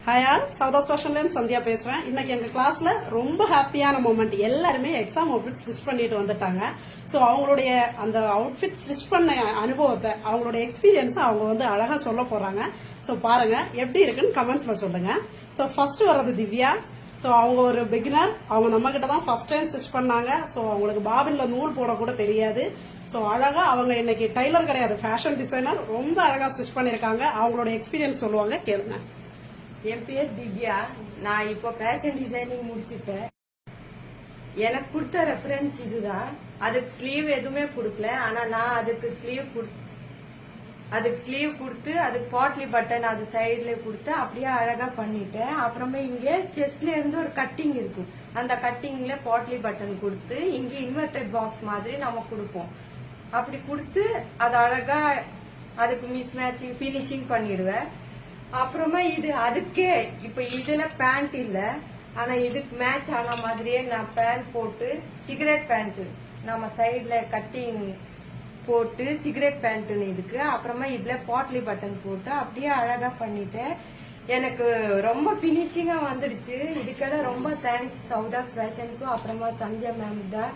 Hi all, சவுதாஸ் ஃபேஷன்ல இருந்து சந்தியா பேசுறேன். இன்னைக்கு எங்க கிளாஸ்ல ரொம்ப ஹாப்பியான மூமெண்ட். எல்லாருமே எக்ஸாம் அவுட்ஃபிட் ஸ்டிச் பண்ணிட்டு வந்துட்டாங்க. சோ அவங்களுடைய அந்த அவுட்ஃபிட் ஸ்டிச் பண்ண அனுபவத்தை, அவங்களுடைய எக்ஸ்பீரியன்ஸ் அவங்க வந்து அழகா சொல்ல போறாங்க. சோ பாருங்க எப்படி இருக்குன்னு கமெண்ட்ஸ்ல சொல்லுங்க. சோ ஃபர்ஸ்ட் வர்றது திவ்யா. சோ அவங்க ஒரு பிகினர். அவங்க நம்ம கிட்ட தான் ஃபர்ஸ்ட் டைம் ஸ்டிச் பண்ணாங்க. சோ அவங்களுக்கு பாபின்ல நூல் போட கூட தெரியாது. சோ அழகா அவங்க இன்னைக்கு டைலர் கிடையாது, ஃபேஷன் டிசைனர். ரொம்ப அழகா ஸ்டிச் பண்ணிருக்காங்க. அவங்களோட எக்ஸ்பீரியன்ஸ் சொல்லுவாங்க, கேளுங்க. என் பேர் திவ்யா. நான் இப்போ ஃபேஷன் டிசைனிங் முடிச்சிட்டேன். எனக்கு கொடுத்த ரெஃபரன்ஸ் இதுதான். அதுக்கு ஸ்லீவ் எதுவுமே கொடுக்கல. ஆனா நான் அதுக்கு ஸ்லீவ் கொடுத்து அதுக்கு பாட்லி பட்டன் அது சைட்ல கொடுத்து அப்படியே அழகா பண்ணிட்டேன். அப்புறமே இங்க செஸ்ட்ல இருந்து ஒரு கட்டிங் இருக்கும். அந்த கட்டிங்ல பாட்லி பட்டன் கொடுத்து இங்க இன்வெர்டட் பாக்ஸ் மாதிரி நம்ம கொடுப்போம். அப்படி கொடுத்து அது அழகா அதுக்கு மிஸ் மேட்சிங் பினிஷிங் பண்ணிடுவேன். அப்புறமா இது அதுக்கே இப்ப இதுல பேண்ட் இல்ல, ஆனா இதுக்கு மேட்ச் ஆன மாதிரியே நான் பேண்ட் போட்டு சிகரெட் பேண்ட் நம்ம சைட்ல கட்டிங் போட்டு சிகரெட் பேண்ட்னு இதுக்கு அப்புறமா இதுல பாட்லி பட்டன் போட்டு அப்படியே அழகா பண்ணிட்டேன். எனக்கு ரொம்ப பினிஷிங்கா வந்துடுச்சு. இதுக்கெல்லாம் ரொம்ப தேங்க்ஸ் சவுதாஸ் ஃபேஷனுக்கும் அப்புறமா சந்தியா மேம் தான்.